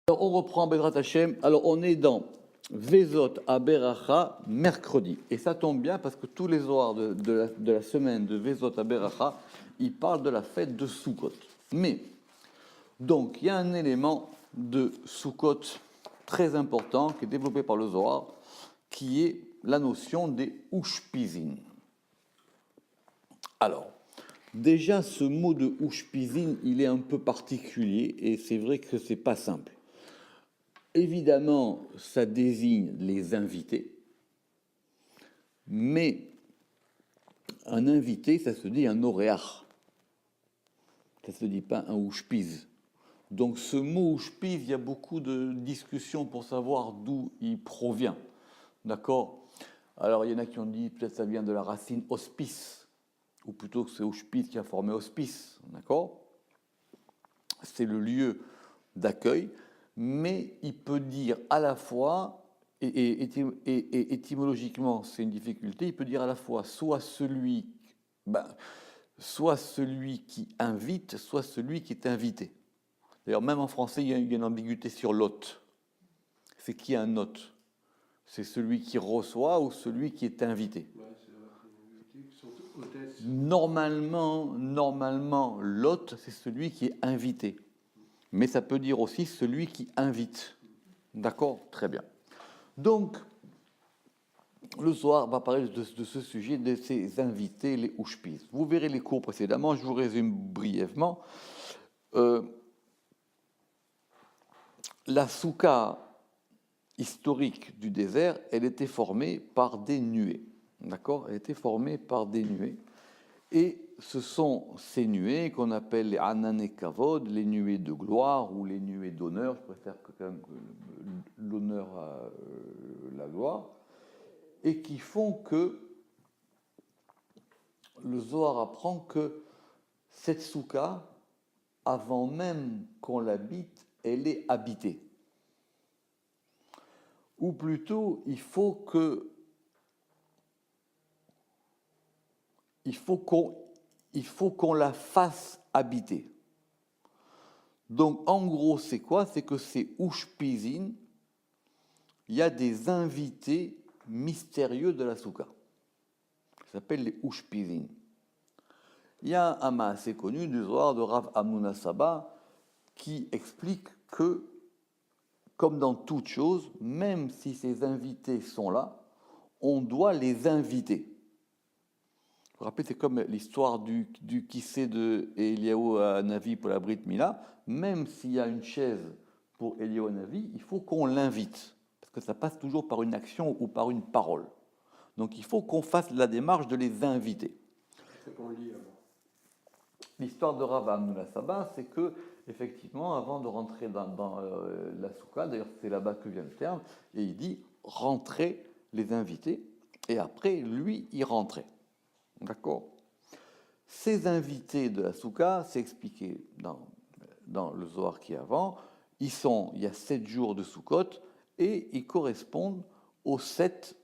Alors, on reprend Bezrat Hashem. Alors, on est dans Vezot Aberacha mercredi. Et ça tombe bien parce que tous les soirs de la semaine de Vezot Aberacha, ils parlent de la fête de Sukkot. Mais, donc, il y a un élément de Sukkot très important qui est développé par le Zohar, qui est la notion des Ushpizin. Alors, déjà, ce mot de Ushpizin, il est un peu particulier et c'est vrai que ce n'est pas simple. Évidemment, ça désigne les invités, mais un invité, ça se dit un oréach. Ça ne se dit pas un ushpiz. Donc ce mot ushpiz, il y a beaucoup de discussions pour savoir d'où il provient. D'accord? Alors il y en a qui ont dit peut-être ça vient de la racine hospice, ou plutôt que c'est ushpiz qui a formé hospice. D'accord? C'est le lieu d'accueil. Mais il peut dire à la fois, et étymologiquement c'est une difficulté, il peut dire à la fois soit celui qui invite, soit celui qui est invité. D'ailleurs, même en français, il y a une ambiguïté sur l'hôte. C'est qui un hôte? C'est celui qui reçoit ou celui qui est invité? Normalement, l'hôte, c'est celui qui est invité. Mais ça peut dire aussi celui qui invite. D'accord? Très bien. Donc, le soir, on va parler de ce sujet, de ces invités, les ushpiz. Vous verrez les cours précédemment, je vous résume brièvement. La soukha historique du désert, elle était formée par des nuées. D'accord? Elle était formée par des nuées. Et ce sont ces nuées qu'on appelle les Anane Kavod, les nuées de gloire ou les nuées d'honneur. Je préfère quand même l'honneur à la gloire. Et qui font que le Zohar apprend que cette soukha, avant même qu'on l'habite, elle est habitée. Ou plutôt, il faut qu'on la fasse habiter. Donc, en gros, c'est quoi? C'est que ces ushpizin, il y a des invités mystérieux de la soukha. Ça s'appelle les ushpizin. Il y a un amma assez connu du Zohar de Rav Hamnuna Saba qui explique que, comme dans toute chose, même si ces invités sont là, on doit les inviter. Vous vous rappelez, c'est comme l'histoire du kissé de Eliyahu Hanavi pour la Brit Mila. Même s'il y a une chaise pour Eliyahu Hanavi, il faut qu'on l'invite. Parce que ça passe toujours par une action ou par une parole. Donc il faut qu'on fasse la démarche de les inviter. C'est qu'on lit avant. L'histoire de Rav Hamnuna Saba, c'est que, effectivement, avant de rentrer dans la soukha, d'ailleurs c'est là-bas que vient le terme, et il dit rentrer les invités, et après, lui, il rentrait. D'accord? Ces invités de la soukha, c'est expliqué dans le Zohar qui est avant, il y a 7 jours de Sukkot, et ils correspondent aux 7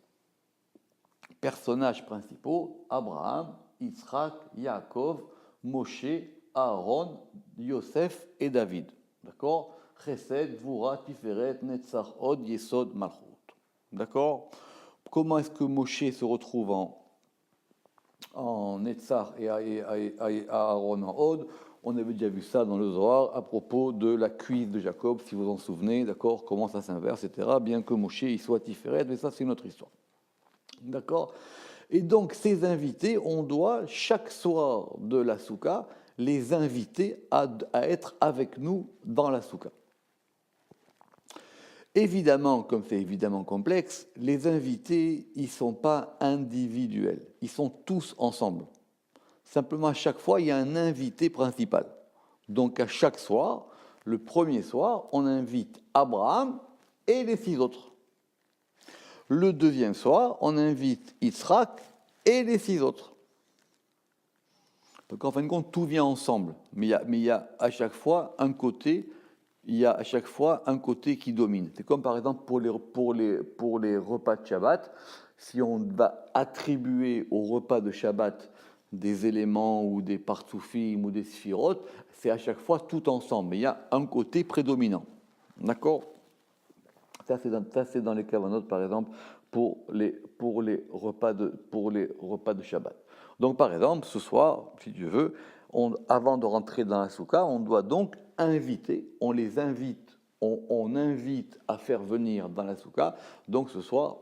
personnages principaux, Abraham, Yitzhak, Yaakov, Moshe, Aaron, Yosef et David. D'accord? Chesed, Gvura, Tiferet, Netzach, Od, Yesod, Malchut. D'accord? Comment est-ce que Moshe se retrouve en Netzach et Aaron en Od? On avait déjà vu ça dans le Zohar à propos de la cuisse de Jacob, si vous vous en souvenez, d'accord? Comment ça s'inverse, etc. Bien que Moshe il soit Tiferet, mais ça c'est une autre histoire. D'accord? Et donc, ces invités, on doit, chaque soir de la soukha, les inviter à être avec nous dans la soukha. Évidemment, comme c'est évidemment complexe, les invités, ils ne sont pas individuels, ils sont tous ensemble. Simplement, à chaque fois, il y a un invité principal. Donc, à chaque soir, le premier soir, on invite Abraham et les 6 autres. Le deuxième soir, on invite Yitzhak et les 6 autres. Donc en fin de compte, tout vient ensemble. Mais il y a à chaque fois un côté, qui domine. C'est comme par exemple pour les repas de Shabbat, si on va attribuer au repas de Shabbat des éléments ou des partsoufim ou des sphirot, c'est à chaque fois tout ensemble. Mais il y a un côté prédominant. D'accord? Ça, c'est dans les cavanotes, par exemple, pour les repas de Shabbat. Donc, par exemple, ce soir, si tu veux, avant de rentrer dans la soukha, on doit donc inviter, on les invite, on invite à faire venir dans la soukha. Donc, ce soir,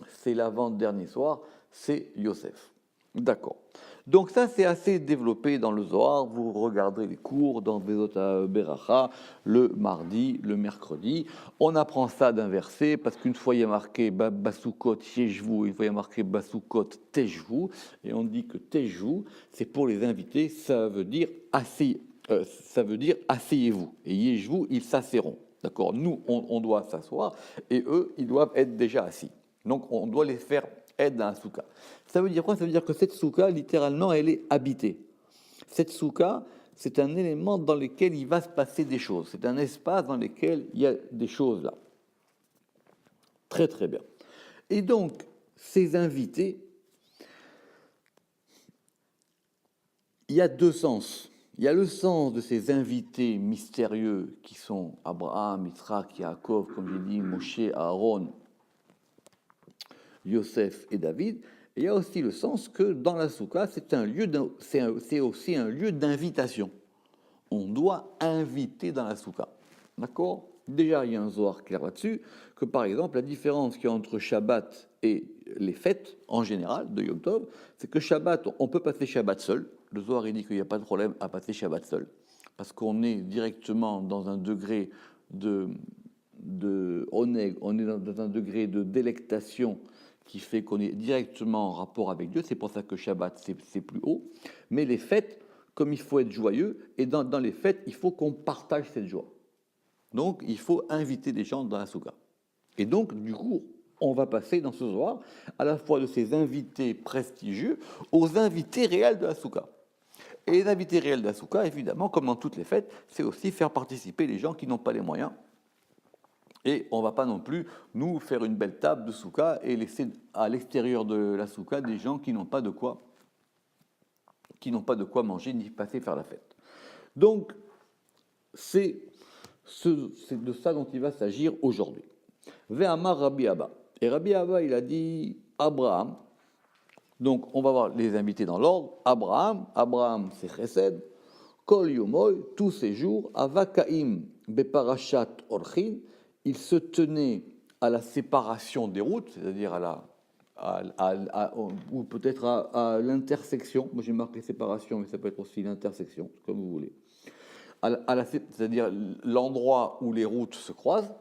c'est l'avant-dernier soir, c'est Yosef. D'accord. Donc ça, c'est assez développé dans le Zohar. Vous regardez les cours dans Vezot Beracha, le mardi, le mercredi. On apprend ça d'un verset, parce qu'une fois il y a marqué Basukot Yeshvu, une fois il y a marqué Basukot Teshvu, et on dit que Teshvu, c'est pour les invités, ça veut dire asseyez-vous. Et Yeshvu, ils s'asseront. D'accord. Nous, on doit s'asseoir, et eux, ils doivent être déjà assis. Donc on doit les faire être dans la soukha. Ça veut dire quoi? Ça veut dire que cette soukha, littéralement, elle est habitée. Cette soukha, c'est un élément dans lequel il va se passer des choses. C'est un espace dans lequel il y a des choses là. Très très bien. Et donc, ces invités, il y a deux sens. Il y a le sens de ces invités mystérieux qui sont Abraham, Yitzhak, Yaakov, comme j'ai dit, Moshe, Aaron, Yosef et David. Et il y a aussi le sens que dans la soukha, c'est aussi un lieu d'invitation. On doit inviter dans la soukha. D'accord? Déjà, il y a un Zohar clair là-dessus, que par exemple, la différence qu'il y a entre Shabbat et les fêtes, en général, de Yom Tov, c'est que Shabbat, on peut passer Shabbat seul. Le Zohar, il dit qu'il n'y a pas de problème à passer Shabbat seul, parce qu'on est directement dans un degré on est dans un degré de délectation qui fait qu'on est directement en rapport avec Dieu. C'est pour ça que Shabbat, c'est plus haut. Mais les fêtes, comme il faut être joyeux, et dans les fêtes, il faut qu'on partage cette joie. Donc, il faut inviter des gens dans la soukha. Et donc, du coup, on va passer dans ce soir à la fois de ces invités prestigieux aux invités réels de la soukha. Et les invités réels de la soukha, évidemment, comme dans toutes les fêtes, c'est aussi faire participer les gens qui n'ont pas les moyens. Et on ne va pas non plus, nous, faire une belle table de soukha et laisser à l'extérieur de la soukha des gens qui n'ont pas de quoi manger ni passer faire la fête. Donc, c'est de ça dont il va s'agir aujourd'hui. Ve'amar Rabbi Abba. Et Rabbi Abba, il a dit Abraham. Donc, on va voir les invités dans l'ordre. Abraham, c'est Chesed. Kol Yomoy, tous ces jours, Avakaim Beparashat Orchin, il se tenait à la séparation des routes, c'est-à-dire ou peut-être à l'intersection. Moi, j'ai marqué séparation, mais ça peut être aussi l'intersection, comme vous voulez. C'est-à-dire l'endroit où les routes se croisent.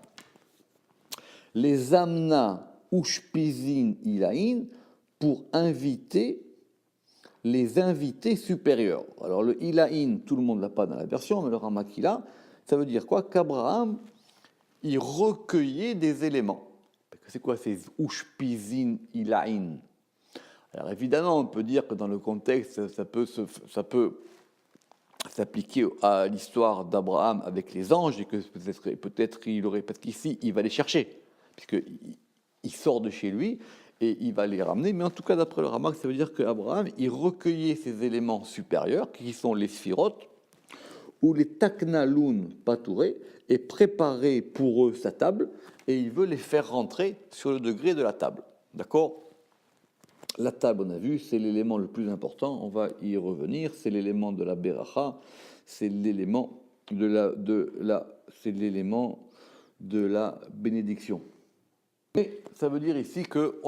Les amna ushpizin ilain, pour inviter les invités supérieurs. Alors le ilain, tout le monde ne l'a pas dans la version, mais le Ramak il a, ça veut dire quoi? Qu'Abraham, il recueillait des éléments. C'est quoi ces ushpizin ilain? Alors évidemment, on peut dire que dans le contexte, ça peut s'appliquer à l'histoire d'Abraham avec les anges, et que peut-être il aurait, parce qu'ici, il va les chercher, puisqu'il sort de chez lui, et il va les ramener. Mais en tout cas, d'après le Ramak, ça veut dire qu'Abraham, il recueillait ces éléments supérieurs, qui sont les sphirotes, ou les taknaloun patouré, et préparer pour eux sa table, et il veut les faire rentrer sur le degré de la table. D'accord? La table, on a vu, c'est l'élément le plus important, on va y revenir, c'est l'élément de la beracha, c'est l'élément de la bénédiction. Mais ça veut dire ici que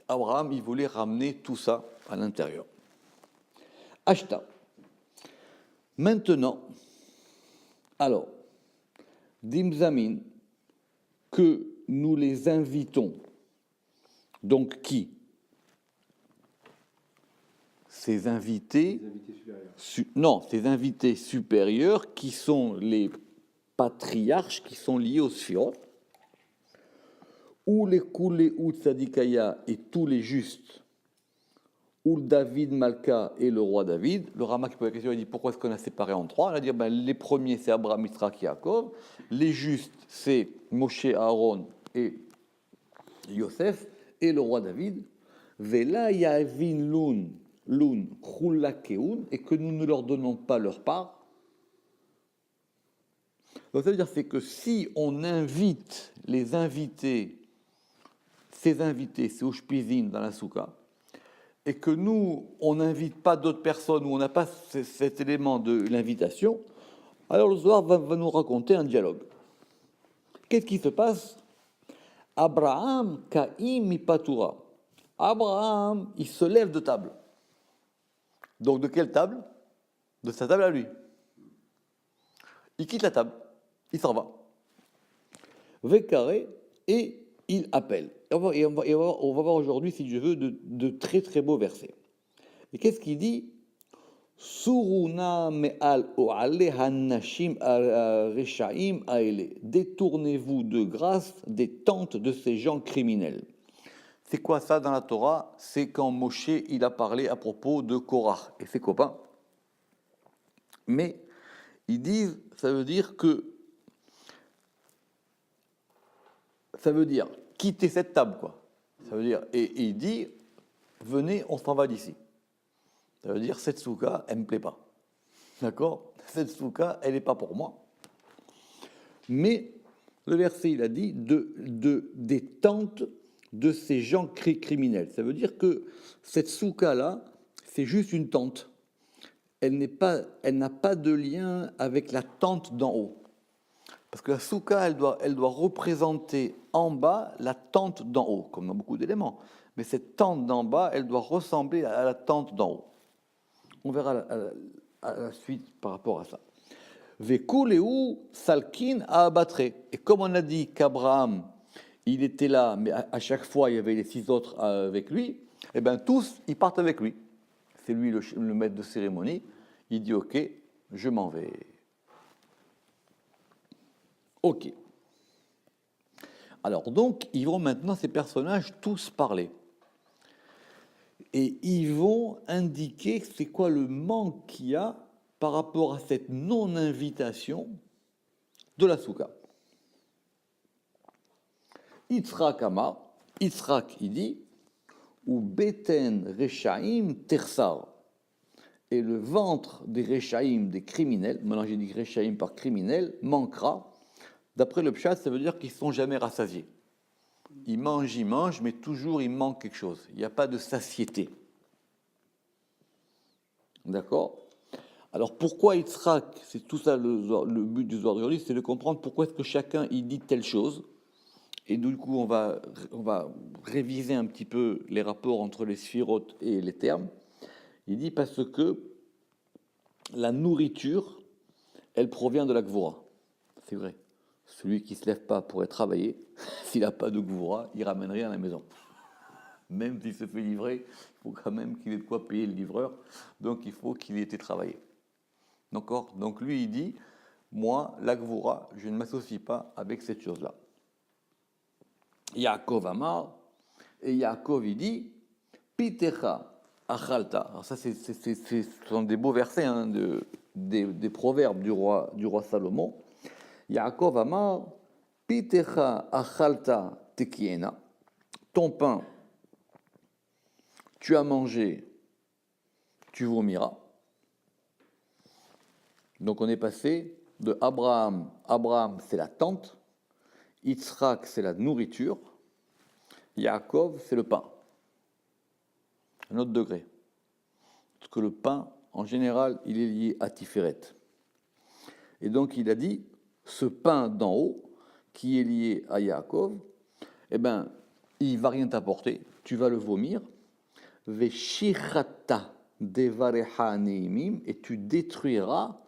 Abraham, il voulait ramener tout ça à l'intérieur. Ashta. Maintenant, alors, Dimzamin, que nous les invitons, donc qui? Ces invités supérieurs. Ces invités supérieurs qui sont les patriarches qui sont liés aux sphirotes, ou les Koulé ou Tzadikaya et tous les justes, ou le David Malka et le roi David. Le Rama qui pose la question, il dit pourquoi est-ce qu'on a séparé en trois? Il va dire les premiers c'est Abraham, Yitzhak, Yaakov, les justes c'est Moshe, Aaron et Yosef, et le roi David. Vela Yavin Lun, Khulakeun, et que nous ne leur donnons pas leur part. Donc ça veut dire c'est que si on invite les invités, ces ushpizin dans la souka, et que nous, on n'invite pas d'autres personnes, ou on n'a pas cet élément de l'invitation, alors le Zohar va nous raconter un dialogue. Qu'est-ce qui se passe? Abraham ka'im mipatura. Abraham, il se lève de table. Donc de quelle table? De sa table à lui. Il quitte la table, il s'en va. Vekaré, et il appelle. Et on va voir aujourd'hui, si je veux, de très très beaux versets. Et qu'est-ce qu'il dit? Suruna me'al o'ale hanashim reshaim aele. Détournez-vous de grâce des tentes de ces gens criminels. C'est quoi ça dans la Torah? C'est quand Moshe il a parlé à propos de Korach et ses copains. Mais ils disent, ça veut dire quitter cette table, quoi. Ça veut dire, et il dit, venez, on s'en va d'ici. Ça veut dire, cette souka, elle ne me plaît pas. D'accord? Cette souka, elle n'est pas pour moi. Mais le verset, il a dit, des tentes de ces gens criminels. Ça veut dire que cette souka-là, c'est juste une tente. Elle n'a pas de lien avec la tente d'en haut. Parce que la souka, elle doit représenter en bas la tente d'en haut, comme dans beaucoup d'éléments. Mais cette tente d'en bas, elle doit ressembler à la tente d'en haut. On verra à la suite par rapport à ça. Vekuleu salkin a abattre. Et comme on a dit qu'Abraham, il était là, mais à chaque fois, il y avait les 6 autres avec lui, et bien tous, ils partent avec lui. C'est lui le maître de cérémonie. Il dit, ok, je m'en vais. Ok. Alors donc, ils vont maintenant, ces personnages, tous parler. Et ils vont indiquer c'est quoi le manque qu'il y a par rapport à cette non-invitation de la souka. Yitzhak Amar, Yitzhak il dit, ou Beten Rechaim Tersar. Et le ventre des Rechaim, des criminels, maintenant j'ai dit Rechaim par criminel, manquera. D'après le Pshat, ça veut dire qu'ils ne sont jamais rassasiés. Ils mangent, mais toujours il manque quelque chose. Il n'y a pas de satiété. D'accord? Alors pourquoi Yitzhak, c'est tout ça le but du Zohar d'aujourd'hui, c'est de comprendre pourquoi est-ce que chacun il dit telle chose. Et du coup, on va réviser un petit peu les rapports entre les sphirotes et les termes. Il dit parce que la nourriture, elle provient de la Gvura. C'est vrai. Celui qui ne se lève pas pour travailler, s'il n'a pas de Gvura, il ne ramène rien à la maison. Même s'il se fait livrer, il faut quand même qu'il ait de quoi payer le livreur. Donc il faut qu'il ait été travaillé. D'accord? Donc lui, il dit, moi, la Gvura, je ne m'associe pas avec cette chose-là. Yaakov Amar, et Yaakov, il dit, Pitecha Achalta. Alors ça, ce sont des beaux versets, hein, des proverbes du roi Salomon. Yaakov Amar, Pitecha Achalta Tekiena. Ton pain, tu as mangé, tu vomiras. Donc on est passé de Abraham, c'est la tente, Yitzhak c'est la nourriture, Yaakov c'est le pain. Un autre degré. Parce que le pain, en général, il est lié à Tiferet. Et donc il a dit, ce pain d'en haut, qui est lié à Yaakov, eh bien, il ne va rien t'apporter, tu vas le vomir, Veshichata devareha neimim, et tu détruiras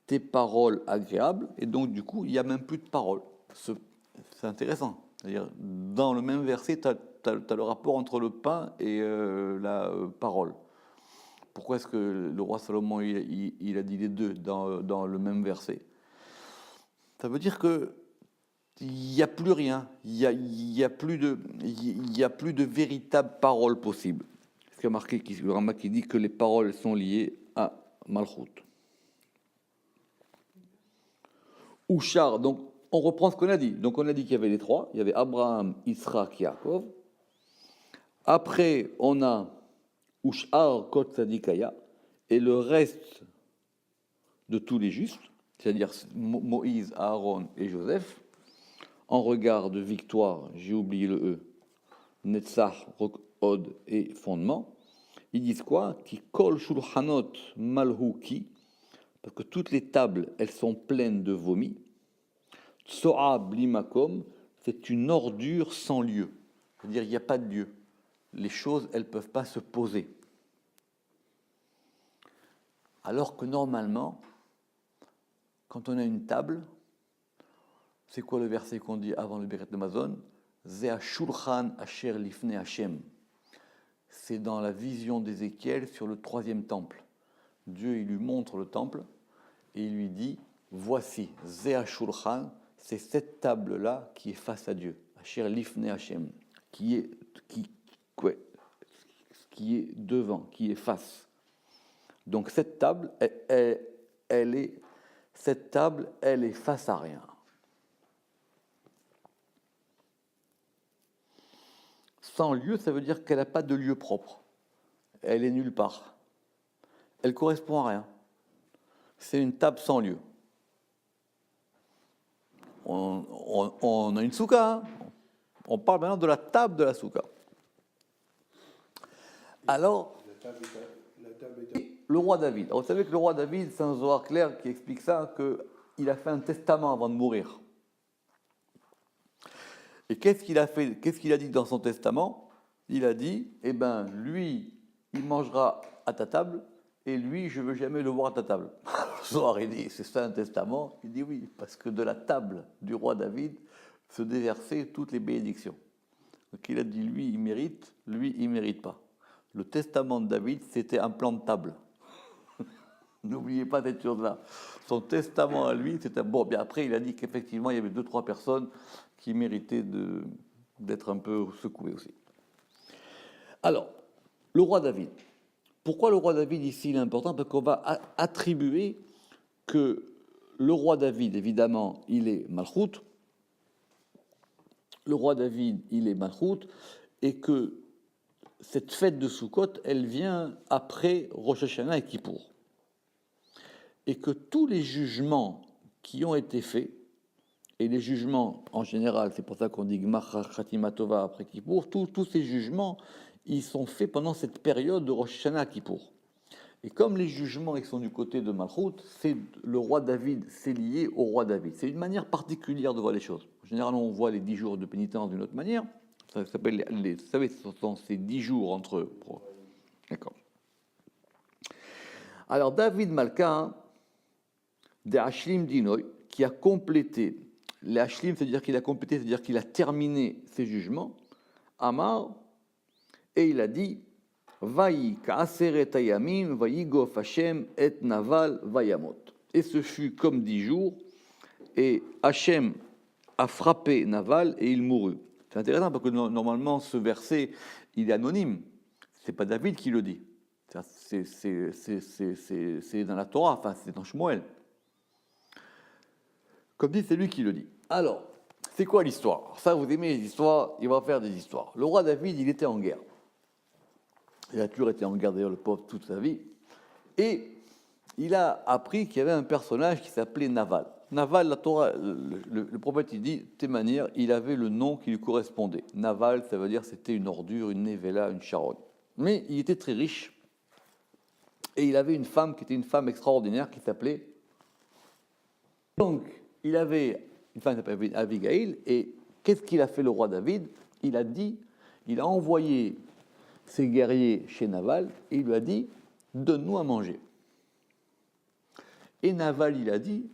tes paroles agréables, et donc du coup, il n'y a même plus de paroles. C'est intéressant. C'est-à-dire, dans le même verset, tu as le rapport entre le pain et la parole. Pourquoi est-ce que le roi Salomon il a dit les deux dans le même verset? Ça veut dire que il n'y a plus rien, il y a plus de véritable parole possible. Ce qui a marqué, le Rama qui dit que les paroles sont liées à Malchut. Ouchar, donc on reprend ce qu'on a dit. Donc on a dit qu'il y avait les trois, il y avait Abraham, Yitzhak, Yaakov. Après, on a Ushar Kot Tzadikaya, et le reste de tous les justes, c'est-à-dire Moïse, Aaron et Joseph, en regard de victoire, j'ai oublié le E, Netzach, Od et fondement, ils disent quoi? Qui kol shulchanot malhuki, parce que toutes les tables, elles sont pleines de vomi. Tsoa blimakom, c'est une ordure sans lieu. C'est-à-dire, il n'y a pas de lieu. Les choses, elles ne peuvent pas se poser. Alors que normalement, quand on a une table, c'est quoi le verset qu'on dit avant le Beret d'Amazon? Zeh shulchan asher lifne Hashem. C'est dans la vision d'Ézéchiel sur le 3e temple. Dieu, il lui montre le temple et il lui dit, voici, Zeh shulchan, c'est cette table-là qui est face à Dieu. Asher lifne Hashem, qui est devant, qui est face. Donc cette table, elle est face à rien. Sans lieu, ça veut dire qu'elle n'a pas de lieu propre. Elle est nulle part. Elle ne correspond à rien. C'est une table sans lieu. On a une souka. Hein. On parle maintenant de la table de la souka. Alors, le roi David. Alors, vous savez que le roi David, c'est un Zohar clair qui explique ça, qu'il a fait un testament avant de mourir. Et qu'est-ce qu'il a fait? Qu'est-ce qu'il a dit dans son testament? Il a dit, lui, il mangera à ta table, et lui, je ne veux jamais le voir à ta table. Zohar, il dit, c'est ça un testament? Il dit oui, parce que de la table du roi David se déversaient toutes les bénédictions. Donc il a dit, lui, il mérite pas. Le testament de David, c'était un plan de table. N'oubliez pas cette chose-là. Son testament à lui, c'était bon. Bien après, il a dit qu'effectivement, il y avait 2-3 personnes qui méritaient d'être un peu secouées aussi. Alors, le roi David. Pourquoi le roi David ici il est important? Parce qu'on va attribuer que le roi David, évidemment, il est Malchout. Le roi David, il est Malchout, et que cette fête de Sukkot, elle vient après Rosh Hashanah et Kippour. Et que tous les jugements qui ont été faits, et les jugements en général, c'est pour ça qu'on dit Gmar Khatima Tova après Kippour, tous ces jugements, ils sont faits pendant cette période de Rosh Hashanah à Kippour. Et comme les jugements ils sont du côté de Malchout, c'est le roi David, c'est lié au roi David. C'est une manière particulière de voir les choses. Généralement, on voit les 10 jours de pénitence d'une autre manière. Ça s'appelle vous savez, ce sont ces 10 jours entre eux. D'accord. Alors, David Malka, de Hashlim Dinoy, qui a complété, les Hashlim, c'est-à-dire qu'il a complété, c'est-à-dire qu'il a terminé ses jugements, Amar, et il a dit, Vaï ka'aseret hayamim, vaï gof Hashem et naval vayamot. Et ce fut comme 10 jours, et Hashem a frappé Naval et il mourut. C'est intéressant parce que normalement ce verset, il est anonyme. C'est pas David qui le dit. C'est dans la Torah, enfin c'est dans Shmuel. Comme dit, c'est lui qui le dit. Alors, c'est quoi l'histoire? Ça, vous aimez les histoires, il va faire des histoires. Le roi David, il était en guerre. Il a toujours été en guerre, d'ailleurs, le pauvre, toute sa vie. Et il a appris qu'il y avait un personnage qui s'appelait Naval. Naval, la Torah, le prophète, il dit, de tes manières, il avait le nom qui lui correspondait. Naval, ça veut dire c'était une ordure, une névéla, une charogne. Mais il était très riche. Et il avait une femme qui était une femme extraordinaire qui s'appelait... Donc, il avait une femme qui s'appelait Abigail. Et qu'est-ce qu'il a fait le roi David? Il a envoyé ses guerriers chez Naval et il lui a dit, donne-nous à manger. Et Naval, il a dit,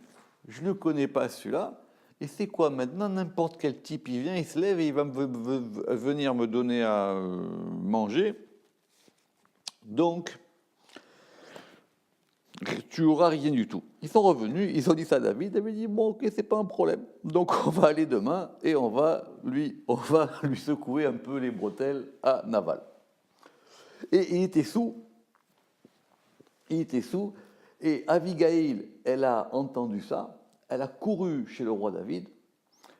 je ne connais pas celui-là, et c'est quoi maintenant? N'importe quel type, il vient, il se lève et il va venir me donner à manger. Donc, tu n'auras rien du tout. Ils sont revenus, ils ont dit ça à David. David dit, bon, ok, c'est pas un problème. Donc, on va aller demain et on va lui secouer un peu les bretelles à Naval. Et il était sous. Et Abigail, elle a entendu ça, elle a couru chez le roi David,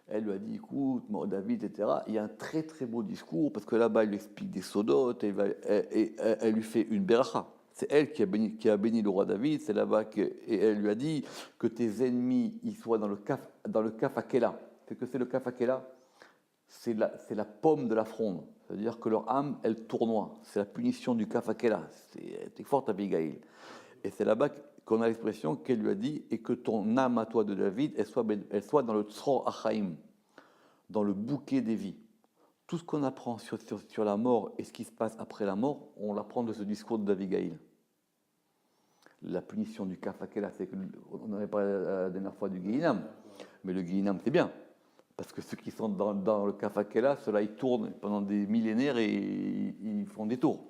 elle lui a dit, écoute, moi, David, etc., il y a un très très beau discours, parce que là-bas, il lui explique des sodotes, et elle lui fait une beracha. C'est elle qui a béni le roi David, c'est là-bas et elle lui a dit que tes ennemis ils soient dans le kaf Akela. C'est que c'est le kaf Akela, c'est la pomme de la fronde. C'est-à-dire que leur âme, elle tournoie. C'est la punition du kaf Akela. T'es forte, Abigail. Et c'est là-bas qu'on a l'expression qu'elle lui a dit et que ton âme à toi de David, elle soit dans le Tzror Achaim, dans le bouquet des vies. Tout ce qu'on apprend sur la mort et ce qui se passe après la mort, on l'apprend de ce discours d'Abigail. La punition du kaf Akela, c'est qu'on avait parlé la dernière fois du Guéhinam, mais le Guéhinam c'est bien, parce que ceux qui sont dans le kaf Akela, ceux-là ils tournent pendant des millénaires et ils font des tours.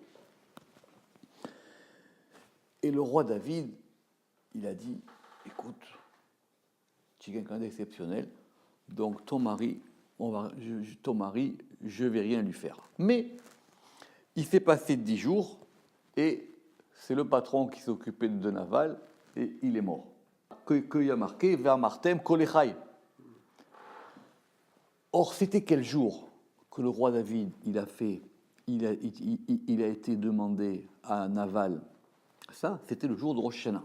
Et le roi David, il a dit, écoute, tu es quelqu'un d'exceptionnel, donc ton mari, je ne vais rien lui faire. Mais il s'est passé 10 jours et c'est le patron qui s'est occupé de Naval et il est mort. Qu'il y a marqué vers Martem Kolechai. Or, c'était quel jour que le roi David il a été demandé à Naval? Ça, c'était le jour de Rosh Hashanah.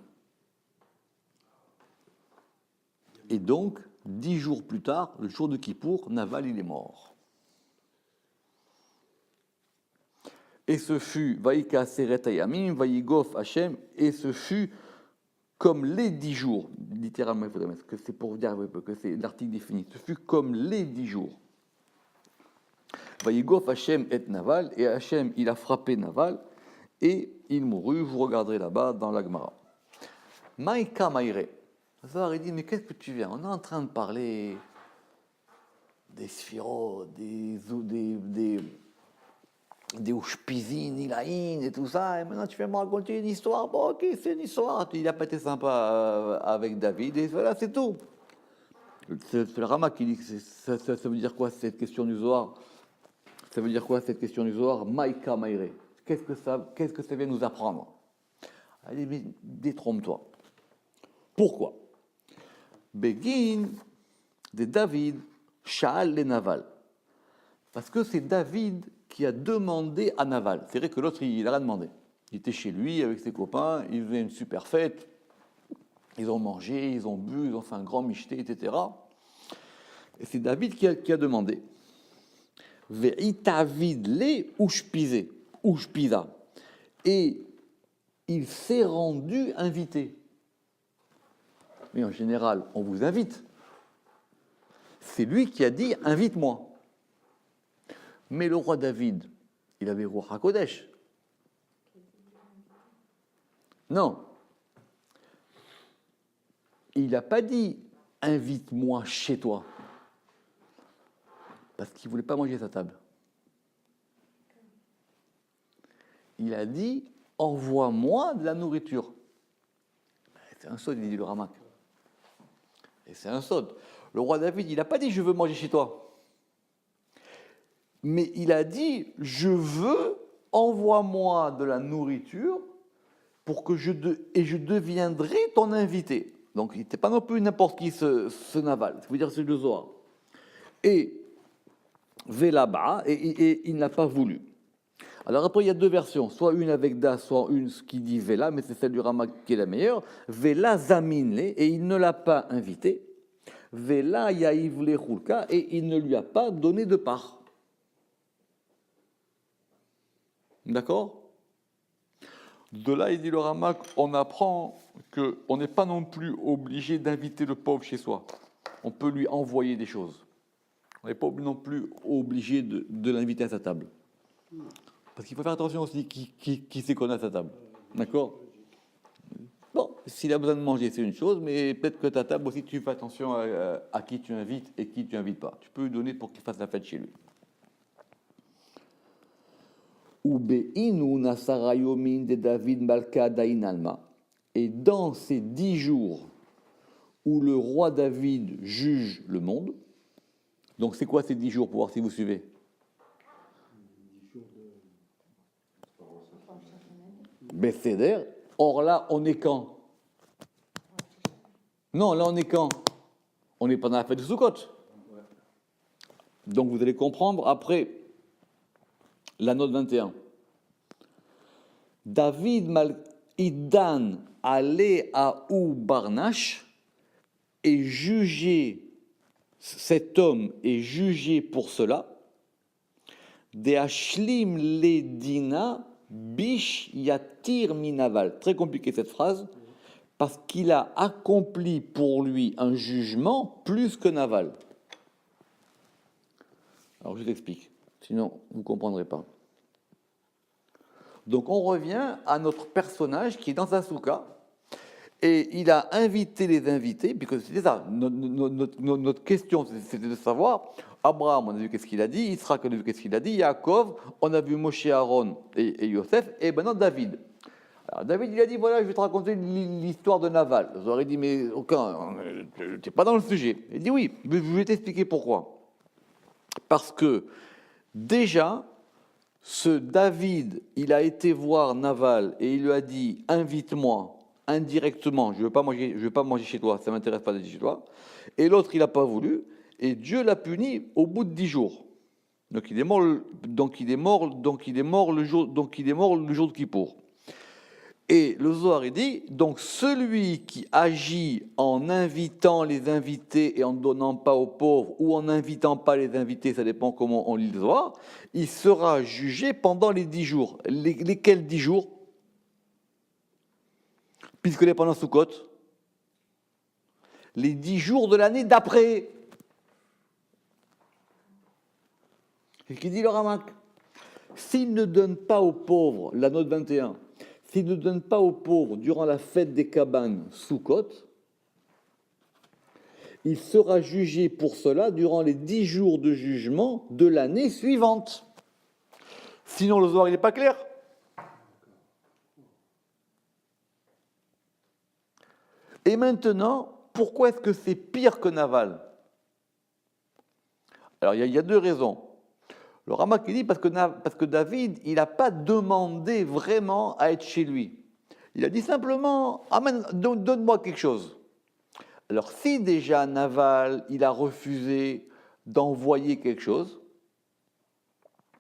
Et donc, 10 jours plus tard, le jour de Kippour, Naval, il est mort. Et ce fut, Vaïka Seret Ayamim, Vaïgof Hachem, et ce fut comme les 10 jours, littéralement, il faudrait mettre que c'est pour dire que c'est l'article défini, ce fut comme les 10 jours. Vaïgof Hachem et Naval, et Hachem, il a frappé Naval, et il mourut, vous regarderez là-bas dans l'Agmara. Maïka Maïre. Zahar, il dit, mais qu'est-ce que tu viens? On est en train de parler des sphirotes, des Ushpizin, Ilaïn et tout ça, et maintenant tu viens me raconter une histoire. Bon, ok, c'est une histoire. Il n'a pas été sympa avec David, et voilà, c'est tout. C'est le Rama qui dit que ça veut dire quoi cette question du Zohar? Ça veut dire quoi cette question du Zohar? Maïka Maïre. Qu'est-ce que ça vient nous apprendre? Allez, mais détrompe-toi. Pourquoi? Begin de David, Shaal le Naval. Parce que c'est David qui a demandé à Naval. C'est vrai que l'autre, il n'a rien demandé. Il était chez lui avec ses copains, ils faisaient une super fête, ils ont mangé, ils ont bu, ils ont fait un grand michté, etc. Et c'est David qui a demandé. Ve'itavid le ushpiza. Et il s'est rendu invité. Mais en général, on vous invite. C'est lui qui a dit « invite-moi ». Mais le roi David, il avait roi HaKodesh. Non. Il n'a pas dit « invite-moi chez toi ». Parce qu'il ne voulait pas manger à sa table. Il a dit « envoie-moi de la nourriture ». C'est un sod, il dit le Ramak. Et c'est un sod. Le roi David, il n'a pas dit « je veux manger chez toi ». Mais il a dit « je veux, envoie-moi de la nourriture pour que je deviendrai ton invité ». Donc il n'était pas non plus n'importe qui ce Naval, ça veut dire c'est le Zohar. Et Vélaba, et il n'a pas voulu. Alors après, il y a deux versions, soit une avec Da, soit une qui dit Véla, mais c'est celle du Ramak qui est la meilleure. Véla Zaminle, et il ne l'a pas invité. Véla Yaïvle Khulka, et il ne lui a pas donné de part. D'accord? De là, il dit le Ramak, on apprend qu'on n'est pas non plus obligé d'inviter le pauvre chez soi. On peut lui envoyer des choses. On n'est pas non plus obligé de l'inviter à sa table. Parce qu'il faut faire attention aussi qui c'est qu'on a à sa table. D'accord? Bon, s'il a besoin de manger, c'est une chose, mais peut-être que ta table aussi, tu fais attention à qui tu invites et qui tu n'invites pas. Tu peux lui donner pour qu'il fasse la fête chez lui. De David Malka Dainalma. Et dans ces 10 jours où le roi David juge le monde, donc c'est quoi ces 10 jours pour voir si vous suivez? Besséder. Or là, on est quand? Non, là on est quand? On est pendant la fête de Sukkot. Donc vous allez comprendre après la note 21. David Idan allait à Ou Barnash et jugé, cet homme est jugé pour cela. De Ashlim Ledina Bish Yatir Minaval. Très compliqué cette phrase, parce qu'il a accompli pour lui un jugement plus que Naval. Alors je t'explique, sinon vous ne comprendrez pas. Donc on revient à notre personnage qui est dans un souka, et il a invité les invités, puisque c'était ça, notre question c'était de savoir, Abraham, on a vu qu'est-ce qu'il a dit, Israël, on a vu qu'est-ce qu'il a dit, Yaakov, on a vu Moshe, Aaron et Yosef, et maintenant David. Alors David, il a dit, voilà, je vais te raconter l'histoire de Naval. Vous aurez dit, mais aucun, tu n'es pas dans le sujet. Il dit, oui, je vais t'expliquer pourquoi. Parce que, déjà, ce David, il a été voir Naval et il lui a dit, invite-moi indirectement, je ne veux pas manger chez toi, ça ne m'intéresse pas d'être chez toi. Et l'autre, il n'a pas voulu, et Dieu l'a puni au bout de 10 jours. Donc il est mort le jour de Kippour. Et le Zohar, il dit, donc celui qui agit en invitant les invités et en ne donnant pas aux pauvres, ou en n'invitant pas les invités, ça dépend comment on lit le Zohar, il sera jugé pendant les 10 jours. Lesquels 10 jours? Puisque les pendant Soukot, les 10 jours de l'année d'après. C'est ce qu'il dit le Ramak. S'il ne donne pas aux pauvres, la note 21, s'il ne donne pas aux pauvres durant la fête des cabanes Soukot, il sera jugé pour cela durant les 10 jours de jugement de l'année suivante. Sinon, le Zohar, il n'est pas clair. Et maintenant, pourquoi est-ce que c'est pire que Naval? Alors, il y a deux raisons. Le Ramak il dit parce que David, il n'a pas demandé vraiment à être chez lui. Il a dit simplement, donne-moi quelque chose. Alors, si déjà Naval, il a refusé d'envoyer quelque chose,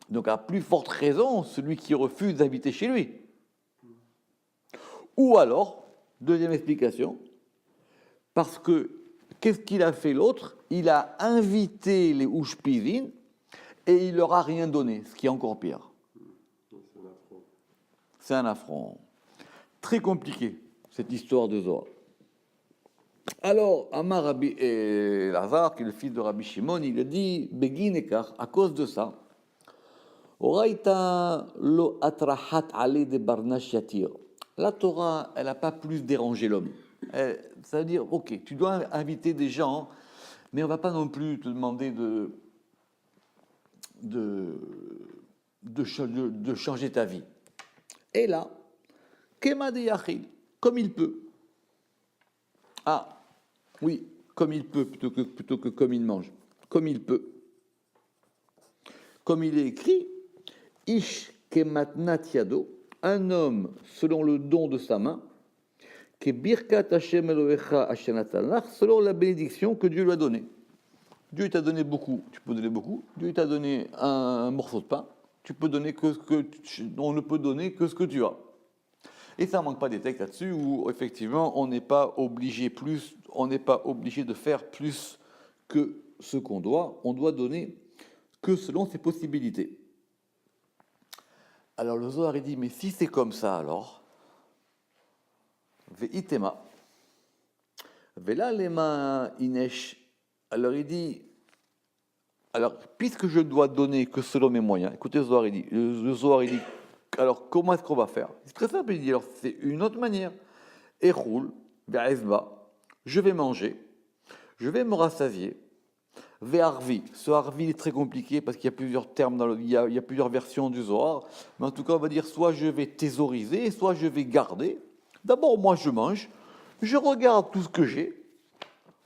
donc à plus forte raison, celui qui refuse d'inviter chez lui. Ou alors, deuxième explication, parce que qu'est-ce qu'il a fait l'autre? Il a invité les Ushpizin et il leur a rien donné, ce qui est encore pire. C'est un affront. Très compliqué, cette histoire de Zohar. Alors, Amar Rabbi Lazar, qui est le fils de Rabbi Shimon, il a dit, Begin Ekar, à cause de ça, Oraita lo atrahat ale de barnash yatir. La Torah, elle n'a pas plus dérangé l'homme. Ça veut dire, ok, tu dois inviter des gens, mais on ne va pas non plus te demander de changer ta vie. Et là, Kema de Yachil, comme il peut. Ah, oui, comme il peut, plutôt que comme il mange. Comme il peut. Comme il est écrit, Ish kematnat yado, un homme selon le don de sa main, que birkat Hashem Elohecha Hashem, selon la bénédiction que Dieu lui a donnée. Dieu t'a donné beaucoup, tu peux donner beaucoup. Dieu t'a donné un morceau de pain, tu peux donner on ne peut donner que ce que tu as. Et ça ne manque pas des textes là-dessus où effectivement on n'est pas obligé de faire plus que ce qu'on doit. On doit donner que selon ses possibilités. Alors le Zohar il dit, mais si c'est comme ça alors, ve'itema, ve'la lema inesh. Alors il dit, puisque je ne dois donner que selon mes moyens, écoutez le Zohar il dit, alors comment est-ce qu'on va faire? C'est très simple, il dit, alors c'est une autre manière. Echoul, ve'ezba, je vais manger, je vais me rassasier. Ve'arvi, ce harvi est très compliqué parce qu'il y a plusieurs termes, il y a plusieurs versions du Zohar, mais en tout cas on va dire soit je vais thésauriser, soit je vais garder. D'abord moi je mange, je regarde tout ce que j'ai,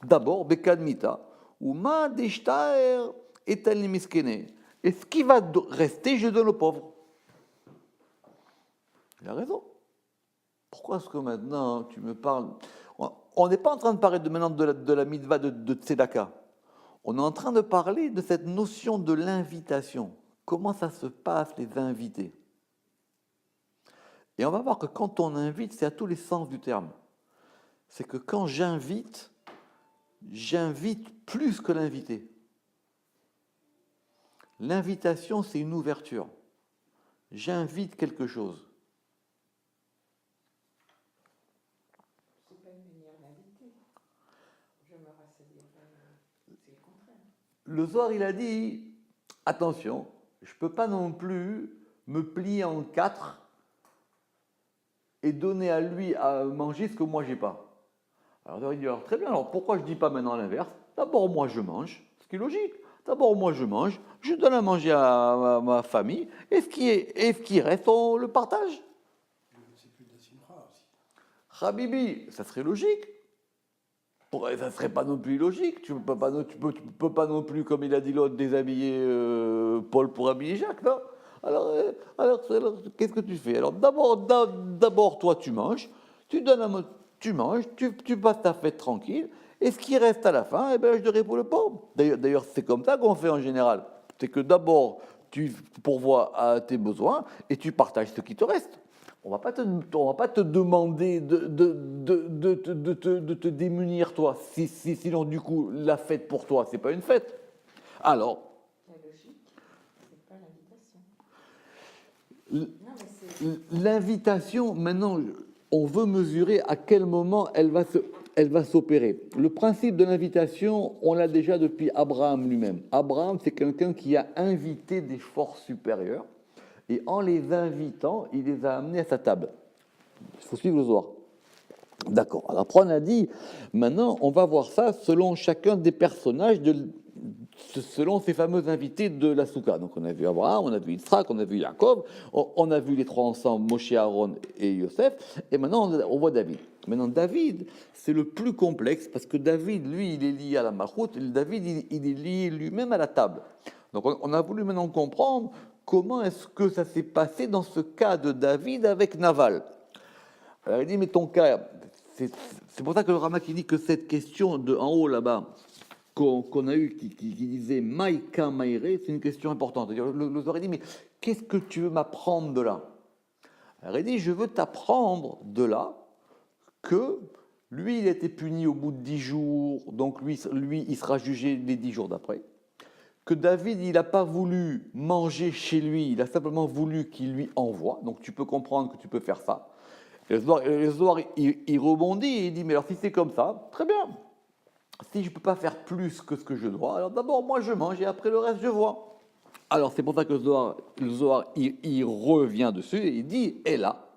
d'abord bekadmita, ou ma deshtaer etal miskene, et ce qui va rester je donne aux pauvres. Il a raison. Pourquoi est-ce que maintenant tu me parles? On n'est pas en train de parler maintenant de la mitzvah de tzedaka. On est en train de parler de cette notion de l'invitation. Comment ça se passe, les invités? Et on va voir que quand on invite, c'est à tous les sens du terme. C'est que quand j'invite plus que l'invité. L'invitation, c'est une ouverture. J'invite quelque chose. C'est pas une manière d'inviter. Je me rassasirai, c'est le contraire. Le Zohar, il a dit, attention, je ne peux pas non plus me plier en quatre et donner à lui à manger ce que moi j'ai pas. Alors il dit, alors très bien, alors pourquoi je ne dis pas maintenant l'inverse? D'abord moi je mange, ce qui est logique. D'abord moi je mange, je donne à manger à ma famille, et ce qui reste, on le partage. C'est plus de la simra aussi. Habibi, ça serait logique. Ça ne serait pas non plus logique. Tu ne peux pas non plus, comme il a dit l'autre, déshabiller Paul pour habiller Jacques, non? Alors, qu'est-ce que tu fais? Alors, d'abord, toi, tu manges, tu manges, tu passes ta fête tranquille, et ce qui reste à la fin, eh ben, je dirais pour le pauvre. D'ailleurs, c'est comme ça qu'on fait en général. C'est que d'abord, tu pourvois à tes besoins, et tu partages ce qui te reste. On ne va pas te demander de te démunir, toi, sinon, du coup, la fête pour toi, ce n'est pas une fête. Alors, La logique, c'est pas l'invitation. Non, mais c'est... l'invitation, maintenant, on veut mesurer à quel moment elle va s'opérer. Le principe de l'invitation, on l'a déjà depuis Abraham lui-même. Abraham, c'est quelqu'un qui a invité des forces supérieures. Et en les invitant, il les a amenés à sa table. Il faut suivre le Zohar. D'accord. Alors après, on a dit, maintenant, on va voir ça selon chacun des personnages, selon ces fameux invités de la Souka. Donc on a vu Abraham, on a vu Yitzhak, on a vu Yaakov, on a vu les trois ensemble, Moshe, Aaron et Yosef, et maintenant on voit David. Maintenant, David, c'est le plus complexe, parce que David, lui, il est lié à la Malchout, et David, il est lié lui-même à la table. Donc on a voulu maintenant comprendre comment est-ce que ça s'est passé dans ce cas de David avec Naval. Alors il dit, mais ton cas, c'est pour ça que le Rama qui dit que cette question de en haut là-bas, qu'on a eue, qui disait Maïka Maïré, c'est une question importante. Le Zohar dit, mais qu'est-ce que tu veux m'apprendre de là? Alors il dit, je veux t'apprendre de là que lui, il a été puni au bout de 10 jours, donc lui il sera jugé les 10 jours d'après. Que David, il n'a pas voulu manger chez lui, il a simplement voulu qu'il lui envoie. Donc tu peux comprendre que tu peux faire ça. Et le Zohar, il rebondit et il dit, mais alors si c'est comme ça, très bien. Si je ne peux pas faire plus que ce que je dois, alors d'abord moi je mange et après le reste je vois. Alors c'est pour ça que le Zohar il revient dessus et il dit, et là,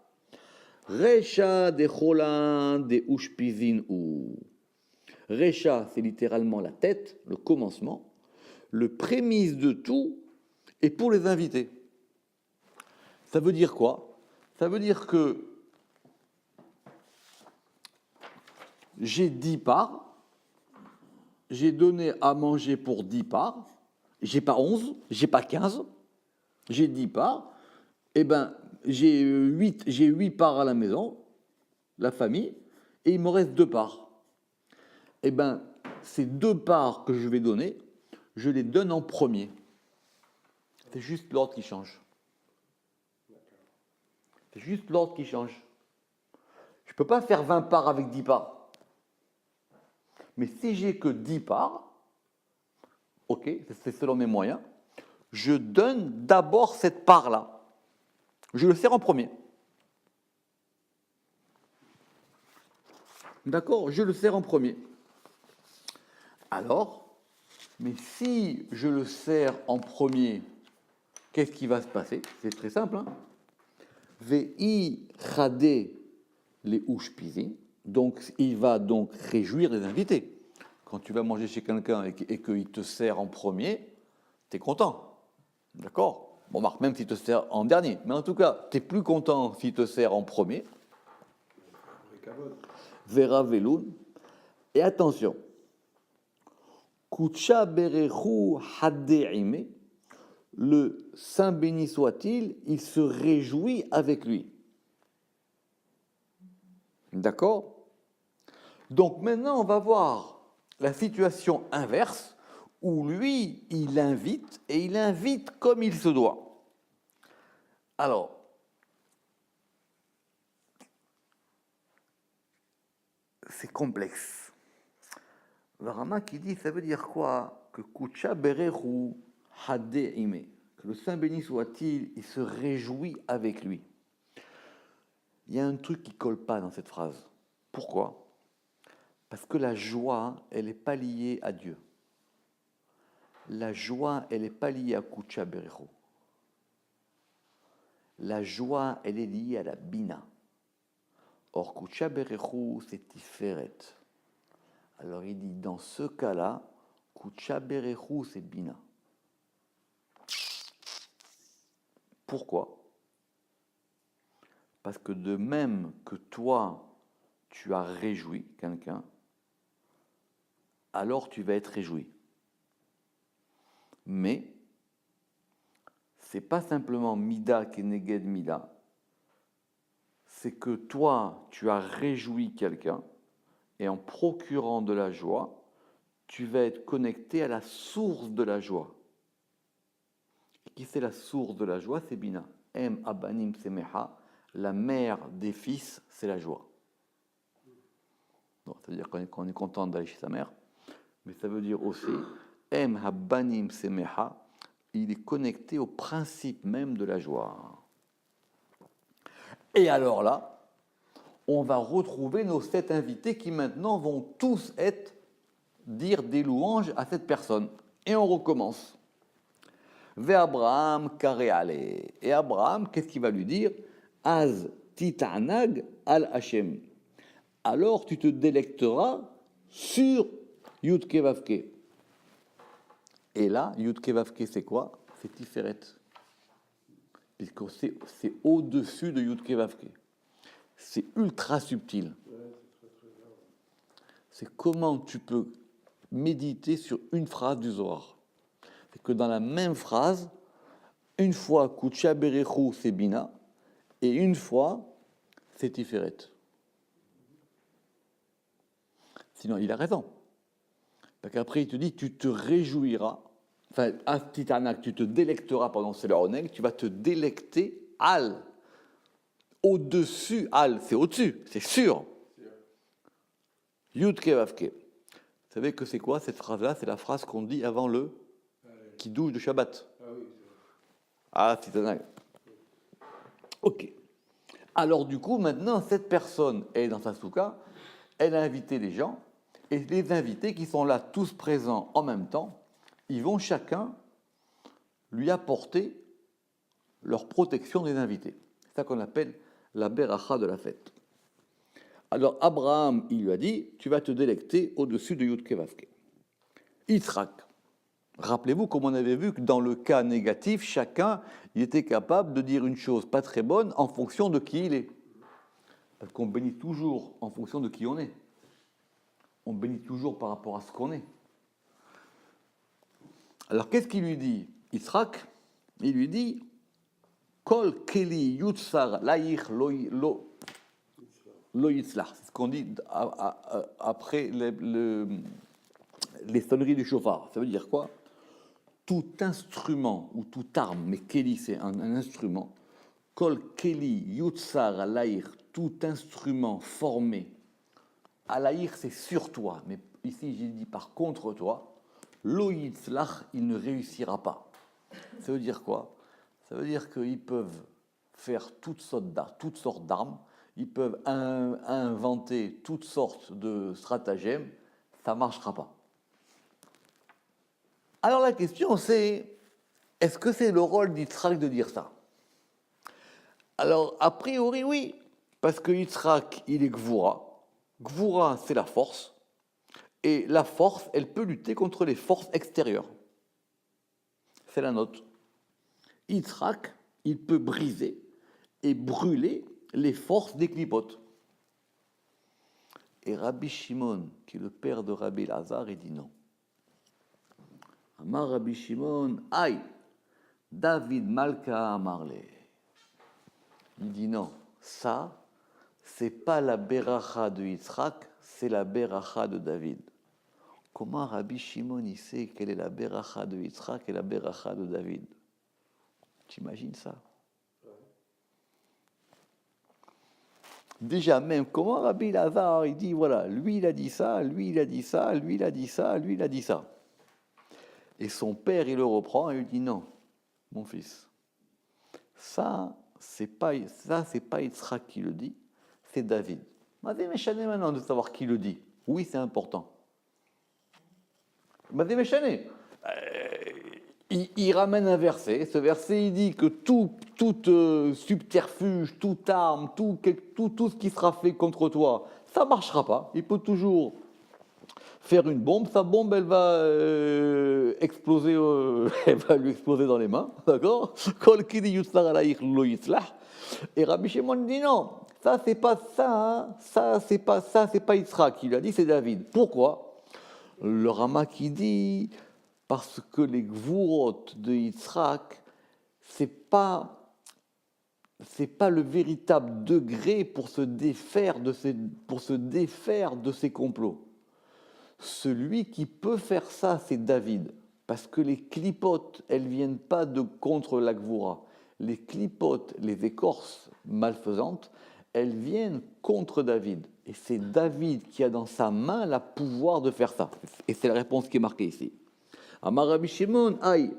Recha de Cholan de Ushpizin ou. Recha, c'est littéralement la tête, le commencement. Le prémisse de tout est pour les invités. Ça veut dire quoi? Ça veut dire que j'ai 10 parts, j'ai donné à manger pour 10 parts, j'ai pas 11, j'ai pas 15, j'ai 10 parts, et ben j'ai 8 parts à la maison, la famille, et il me reste 2 parts. Et ben ces 2 parts que je vais donner, je les donne en premier. C'est juste l'ordre qui change. C'est juste l'ordre qui change. Je ne peux pas faire 20 parts avec 10 parts. Mais si j'ai que 10 parts, ok, c'est selon mes moyens, je donne d'abord cette part-là. Je le sers en premier. D'accord? Je le sers en premier. Alors, mais si je le sers en premier, qu'est-ce qui va se passer? C'est très simple. Hein? Vei chade les ushpizin. Donc, il va donc réjouir les invités. Quand tu vas manger chez quelqu'un et qu'il te sert en premier, tu es content. D'accord? Bon, Marc, même s'il te sert en dernier. Mais en tout cas, tu es plus content s'il te sert en premier. Vera veloun. Et attention. Kucha berechu hadeime. Le Saint béni soit-il, il se réjouit avec lui. D'accord? Donc maintenant, on va voir la situation inverse, où lui, il invite, et il invite comme il se doit. Alors, c'est complexe. Le Rama qui dit, ça veut dire quoi? Que Kucha Berehu Hadeime, que le Saint béni soit-il, il se réjouit avec lui. Il y a un truc qui ne colle pas dans cette phrase. Pourquoi? Parce que la joie, elle n'est pas liée à Dieu. La joie, elle n'est pas liée à Kucha Berehu. La joie, elle est liée à la Bina. Or, Kucha Berehu, c'est Tiferet. Alors il dit, dans ce cas-là, Kucha Berehu, c'est Bina. Pourquoi? Parce que de même que toi, tu as réjoui quelqu'un, alors tu vas être réjoui. Mais, c'est pas simplement Mida Keneged Mida, c'est que toi, tu as réjoui quelqu'un, et en procurant de la joie, tu vas être connecté à la source de la joie. Et qui c'est la source de la joie? C'est Bina. Em Abanim Semeha, la mère des fils, c'est la joie. Donc, ça veut dire qu'on est content d'aller chez sa mère, mais ça veut dire aussi Em Abanim Semeha, il est connecté au principe même de la joie. Et alors là, on va retrouver nos 7 invités qui maintenant vont tous dire des louanges à cette personne. Et on recommence. Ve Abraham kareale. Et Abraham, qu'est-ce qu'il va lui dire? Az titanag al Hashem. Alors tu te délecteras sur Yudke Vavke. Et là, Yudke Vavke, c'est quoi? C'est Tiferet. Puisque c'est au-dessus de Yudke Vavke. C'est ultra subtil. C'est comment tu peux méditer sur une phrase du Zohar. C'est que dans la même phrase, une fois Kucha Berechu, c'est Bina, et une fois, c'est Tiferet. Sinon, il a raison. Parce qu'après, il te dit, tu te réjouiras, enfin, un petit arnaque, tu te délecteras, pardon, c'est le oneg, tu vas te délecter al. Au-dessus, al, c'est au-dessus, c'est sûr. Yudke Vavke. Vous savez que c'est quoi cette phrase-là? C'est la phrase qu'on dit avant le qui douche de Shabbat. Ah, c'est un. Ok. Alors du coup, maintenant, cette personne est dans sa soukha, elle a invité les gens, et les invités qui sont là tous présents en même temps, ils vont chacun lui apporter leur protection des invités. C'est ça qu'on appelle la beracha de la fête. Alors Abraham, il lui a dit, tu vas te délecter au-dessus de Yudke Vavke. Yitzhak. Rappelez-vous, comme on avait vu que dans le cas négatif, chacun il était capable de dire une chose pas très bonne en fonction de qui il est. Parce qu'on bénit toujours en fonction de qui on est. On bénit toujours par rapport à ce qu'on est. Alors qu'est-ce qu'il lui dit, Yitzhak? Il lui dit Kol keli yutsar laïch lo yitzlach. C'est ce qu'on dit après les sonneries du chauffard. Ça veut dire quoi? Tout instrument ou toute arme, mais keli c'est un instrument, kol keli yutsar alaïr, tout instrument formé, alaïr c'est sur toi, mais ici j'ai dit par contre toi, lo yitzlach, il ne réussira pas. Ça veut dire quoi? Ça veut dire qu'ils peuvent faire toutes sortes d'armes, ils peuvent inventer toutes sortes de stratagèmes, ça ne marchera pas. Alors la question c'est, est-ce que c'est le rôle d'Yitzhak de dire ça? Alors a priori oui, parce que Yitzhak il est Gvura. Gvura c'est la force, et la force elle peut lutter contre les forces extérieures. C'est la note. Yitzhak il peut briser et brûler les forces des clipotes. Et Rabbi Shimon, qui est le père de Rabbi Elazar, il dit non. Amar Rabbi Shimon, aïe, David Malka Amarle. Il dit non, ça, c'est pas la beracha de Yitzhak, c'est la beracha de David. Comment Rabbi Shimon il sait quelle est la beracha de Yitzhak et la beracha de David? T'imagines ça? Déjà, même comment Rabbi Lazare, il dit, voilà, lui il a dit ça, lui il a dit ça, lui il a dit ça, lui il a dit ça. Et son père, il le reprend et il dit, non, mon fils, c'est pas Yitzhak qui le dit, c'est David. Mazé Méchané maintenant de savoir qui le dit. Oui, c'est important. Mazé Méchané. Il ramène un verset. Ce verset, il dit que tout subterfuge, toute arme, tout ce qui sera fait contre toi, ça ne marchera pas. Il peut toujours faire une bombe. Sa bombe, elle va exploser, elle va lui exploser dans les mains. D'accord? Et Rabbi Shimon dit non. Ça, c'est pas ça. Ça, c'est pas Yitzhak qui l'a dit, c'est David. Pourquoi? Le Rama qui dit. Parce que les gvurot de Yitzhak, c'est pas le véritable degré pour se défaire de ces complots. Celui qui peut faire ça, c'est David. Parce que les clipotes, elles viennent pas de contre la gvura. Les clipotes, les écorces malfaisantes, elles viennent contre David. Et c'est David qui a dans sa main le pouvoir de faire ça. Et c'est la réponse qui est marquée ici. Amar Rabbi Shimon, aïe,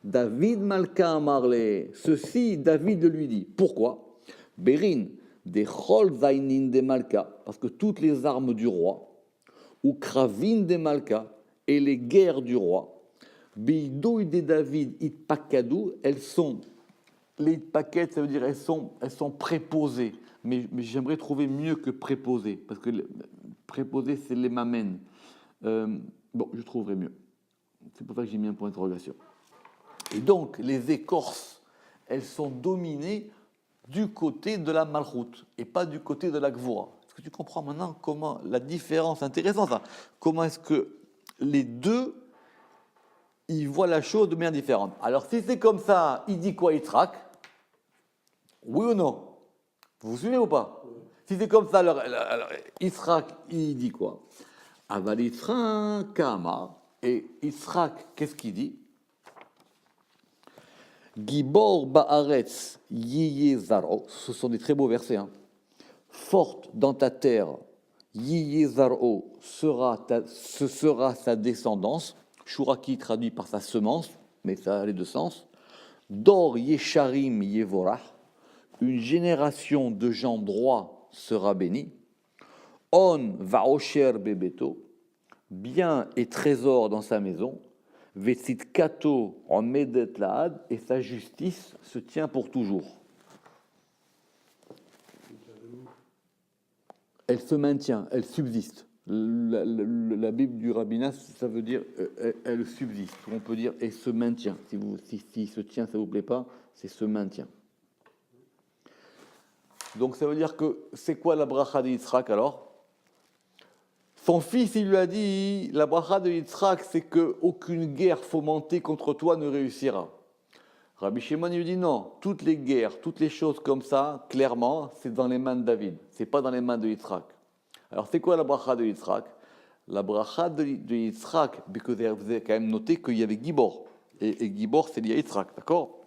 David Malka Amarle, ceci David lui dit. Pourquoi? Berin, des Chol Zainin de Malka, parce que toutes les armes du roi, ou Kravin de Malka, et les guerres du roi, Beidouy de David Itpakadou, elles sont, les paquettes, ça veut dire elles sont préposées, mais j'aimerais trouver mieux que préposées, parce que préposées, c'est les mamènes. Bon, je trouverai mieux. C'est pour ça que j'ai mis un point d'interrogation. Et donc, les écorces, elles sont dominées du côté de la malchoute et pas du côté de la gvura. Est-ce que tu comprends maintenant comment la différence, intéressante, ça, comment est-ce que les deux, ils voient la chose de manière différente. Alors, si c'est comme ça, il dit quoi, Yitzhak? Oui ou non? Vous vous suivez ou pas? Si c'est comme ça, alors Yitzhak, il dit quoi? Aval Yitzhak Kama. Et Yitzhak, qu'est-ce qu'il dit? Gibor ba'aretz yiye zaro. Ce sont des très beaux versets. Hein. Forte dans ta terre, yiye zaro, ce sera sa descendance. Shuraki traduit par sa semence, mais ça a les deux sens. Dor yesharim yevorah. Une génération de gens droits sera bénie. On vaosher bebeto. Bien et trésor dans sa maison, Vetsit kato en medet laad, et sa justice se tient pour toujours. Elle se maintient, elle subsiste. La Bible du rabbinat, ça veut dire elle subsiste. On peut dire et se maintient. Si se tient, ça vous plaît pas, c'est se maintient. Donc ça veut dire que c'est quoi la bracha de Yitzhak alors? Son fils, il lui a dit, la bracha de Yitzhak, c'est qu'aucune guerre fomentée contre toi ne réussira. Rabbi Shimon lui dit non, toutes les guerres, toutes les choses comme ça, clairement, c'est dans les mains de David, c'est pas dans les mains de Yitzhak. Alors c'est quoi la bracha de Yitzhak? La bracha de Yitzhak, parce que vous avez quand même noté qu'il y avait Gibor, et Gibor c'est lié à Yitzhak, d'accord?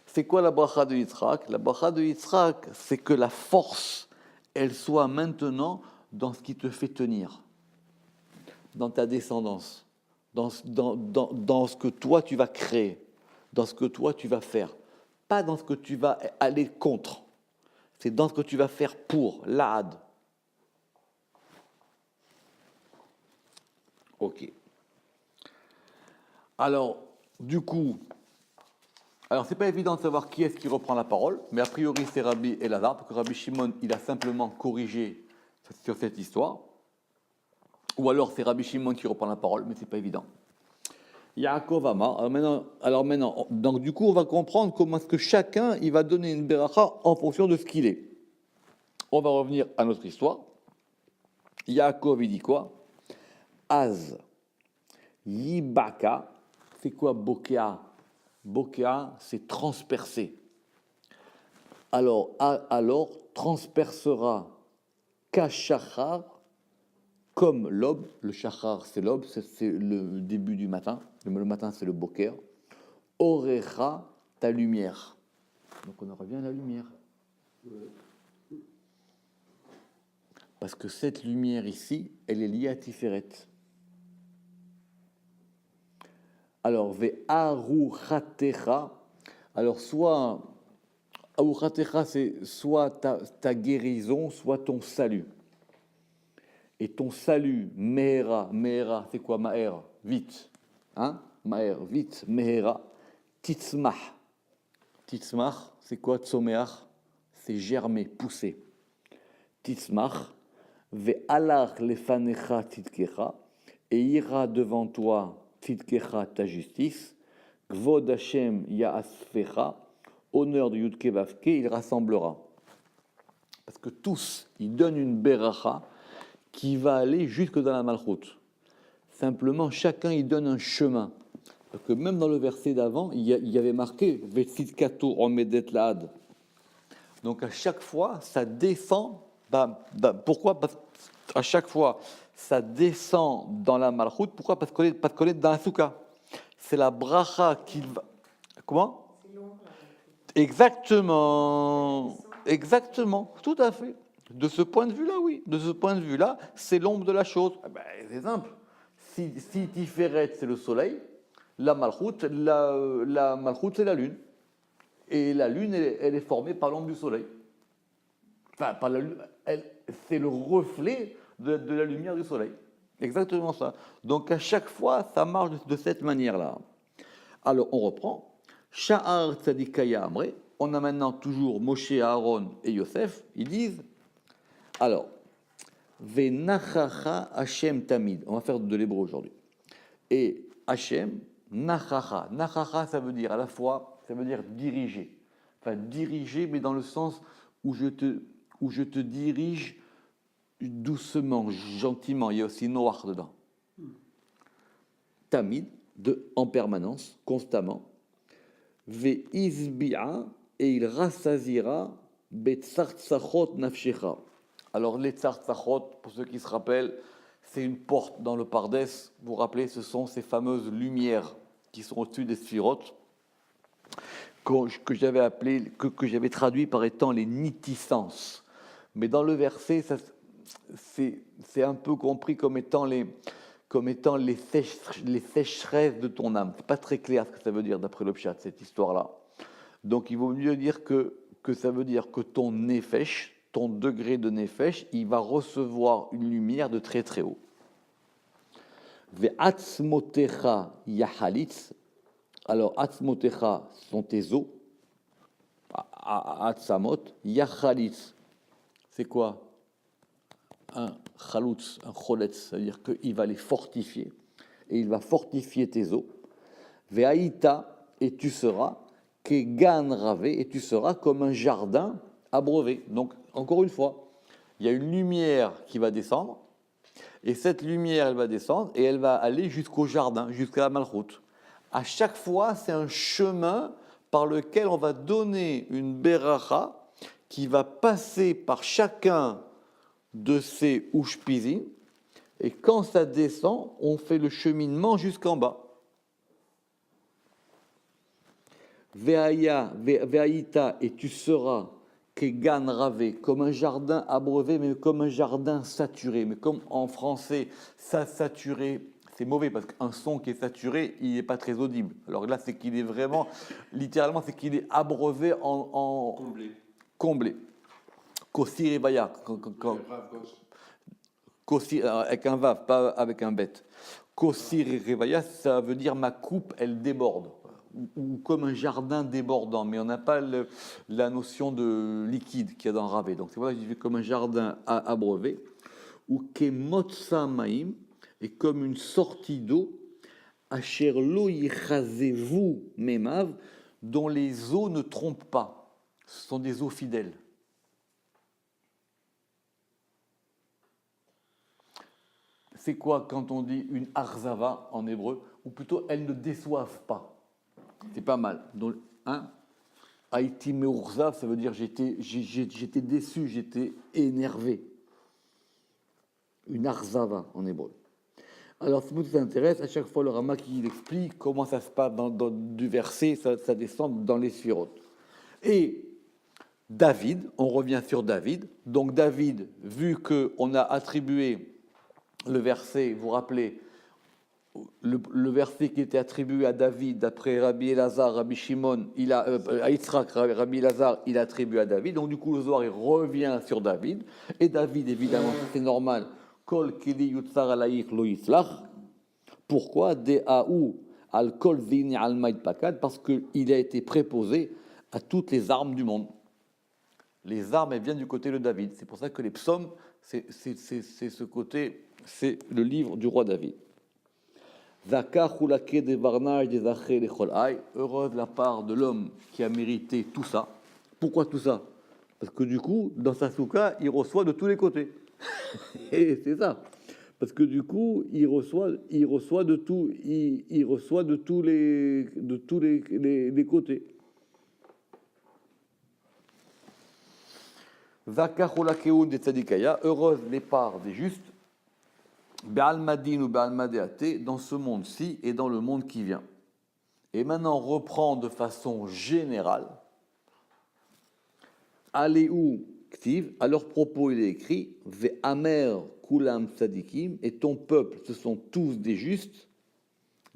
C'est quoi la bracha de Yitzhak? La bracha de Yitzhak, c'est que la force, elle soit maintenant dans ce qui te fait tenir, dans ta descendance, dans ce que toi tu vas créer, dans ce que toi tu vas faire, pas dans ce que tu vas aller contre, c'est dans ce que tu vas faire pour, l'ad. Ok. Alors, du coup, c'est pas évident de savoir qui est-ce qui reprend la parole, mais a priori c'est Rabbi Elazar, parce que Rabbi Shimon, il a simplement corrigé sur cette histoire. Ou alors c'est Rabbi Shimon qui reprend la parole, mais c'est pas évident. Yaakov Amar. Alors maintenant, donc du coup, on va comprendre comment est-ce que chacun il va donner une beracha en fonction de ce qu'il est. On va revenir à notre histoire. Yaakov, il dit quoi? Az Yibaka. C'est quoi Bokea? Bokea, c'est transpercer. Alors transpercera Kashachar, comme l'aube. Le shachar, c'est l'aube, c'est le début du matin. Le matin, c'est le boker. Orecha, ta lumière. Donc on en revient à la lumière. Parce que cette lumière ici, elle est liée à Tiferet. Alors, ve'aruchatecha. Alors, soit aruchatecha, c'est soit ta guérison, soit ton salut. Et ton salut, mehera, c'est quoi maher? Vite. Hein? Maher, vite, mehera. Titzmah. Titzmah, c'est quoi tzomeach? C'est germer, pousser. Titzmach, ve'alach lefanecha tzidkecha, et ira devant toi tzidkecha, ta justice, gvod Hashem ya'asfecha, honneur de Yudke Vavke, il rassemblera. Parce que tous, ils donnent une beracha qui va aller jusque dans la malchoute. Simplement, chacun, il donne un chemin. Parce que même dans le verset d'avant, il y avait marqué « Vetzidkato omedet laad ». Donc à chaque fois, ça descend. Pourquoi? Parce qu'à chaque fois, ça descend dans la malchoute. Pourquoi? Parce qu'on est dans la souka. C'est la bracha qui va... Comment? C'est long, là. Exactement. Exactement. Tout à fait. De ce point de vue-là, oui. De ce point de vue-là, c'est l'ombre de la chose. C'est simple. Si Tiferet, c'est le soleil, la malchoute, la malchoute, c'est la lune. Et la lune, elle est formée par l'ombre du soleil. Enfin, par la lune, c'est le reflet de la lumière du soleil. Exactement ça. Donc à chaque fois, ça marche de cette manière-là. Alors on reprend. Sha'ar tzadikaya amre. On a maintenant toujours Moshe, Aaron et Yosef. Ils disent. Alors, Ve'nachacha Hashem tamid. On va faire de l'hébreu aujourd'hui. Et Hashem, nachacha. Nachacha, ça veut dire à la fois, ça veut dire diriger. Enfin, diriger, mais dans le sens où je te dirige doucement, gentiment. Il y a aussi noir dedans. Tamid, en permanence, constamment. Ve'izbi'a, et il rassasira betzartzachot nafshecha. Alors, les tzartzachot, pour ceux qui se rappellent, c'est une porte dans le Pardès. Vous vous rappelez, ce sont ces fameuses lumières qui sont au-dessus des sphirotes, que j'avais appelé, que j'avais traduit par étant les nitissences. Mais dans le verset, c'est un peu compris comme étant les sécheresses de ton âme. C'est pas très clair ce que ça veut dire d'après le Pshat, cette histoire-là. Donc il vaut mieux dire que ça veut dire que ton nefesh, ton degré de nefesh, il va recevoir une lumière de très très haut. Ve'atzmotecha yahalitz. Alors, atzmotecha sont tes os. Atzamot. Yahalitz, c'est quoi? Un chaloutz, un choletz, c'est-à-dire qu'il va les fortifier. Et il va fortifier tes os. Ve'aïta, et tu seras. Kegan ravé, et tu seras comme un jardin abreuvé. Donc, encore une fois, il y a une lumière qui va descendre, et cette lumière, elle va descendre, et elle va aller jusqu'au jardin, jusqu'à la malchoute. À chaque fois, c'est un chemin par lequel on va donner une beracha qui va passer par chacun de ces ushpizim, et quand ça descend, on fait le cheminement jusqu'en bas. Ve'aïta, et tu seras Kegan ravé, comme un jardin abreuvé, mais comme un jardin saturé. Mais comme en français, ça saturé, c'est mauvais parce qu'un son qui est saturé, il n'est pas très audible. Alors là, c'est qu'il est vraiment, littéralement, c'est qu'il est abreuvé en comblé. Kossi revaya, avec un vav, pas avec un bête. Kossi revaya, ça veut dire ma coupe, elle déborde. Ou comme un jardin débordant, mais on n'a pas la notion de liquide qu'il y a dans Ravé. Donc c'est pour ça que je dis comme un jardin abreuvé, ou kemotsa maim, et comme une sortie d'eau, asher lo yichazevu memav, dont les eaux ne trompent pas. Ce sont des eaux fidèles. C'est quoi quand on dit une arzava en hébreu, ou plutôt elles ne déçoivent pas. C'est pas mal. Donc, Haïti meurza, ça veut dire j'étais déçu, j'étais énervé. Une arzava en hébreu. Alors, si vous vous intéresse, à chaque fois le Rama qui explique comment ça se passe du verset, ça descend dans les sphirotes. Et David, on revient sur David. Donc David, vu qu'on a attribué le verset, vous vous rappelez, le verset qui était attribué à David, d'après Rabbi Elazar, Rabbi Shimon, à Yitzhak, Rabbi Elazar, il a attribué à David. Donc du coup, le Zohar, il revient sur David. Et David, évidemment, c'est normal. Kol kili yutzar alayich lo yitzlach. Pourquoi? De'aou al kol zini al maïd pakad. Parce qu'il a été préposé à toutes les armes du monde. Les armes, elles viennent du côté de David. C'est pour ça que les psaumes, c'est ce côté, c'est le livre du roi David. Heureuse la part de l'homme qui a mérité tout ça. Pourquoi tout ça? Parce que du coup, dans sa souka, il reçoit de tous les côtés. Et c'est ça. Parce que du coup, il reçoit de tout, il reçoit de tous les côtés. Heureuse les parts des justes. Be'almadin ou be'almadeate, dans ce monde-ci et dans le monde qui vient. Et maintenant, on reprend de façon générale. Aléou ktiv, à leur propos, il est écrit Ve'amer kulam tzadikim, et ton peuple, ce sont tous des justes.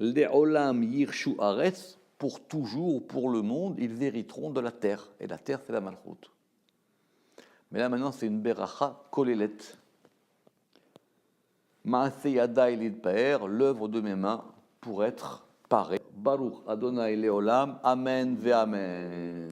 Le'olam yirshu aretz, pour toujours, pour le monde, ils hériteront de la terre. Et la terre, c'est la malchoute. Mais là, maintenant, c'est une beracha kolelet. Maaseh yadai lidpaer, l'œuvre de mes mains pour être parée. Baruch Adonai Leolam, Amen ve Amen.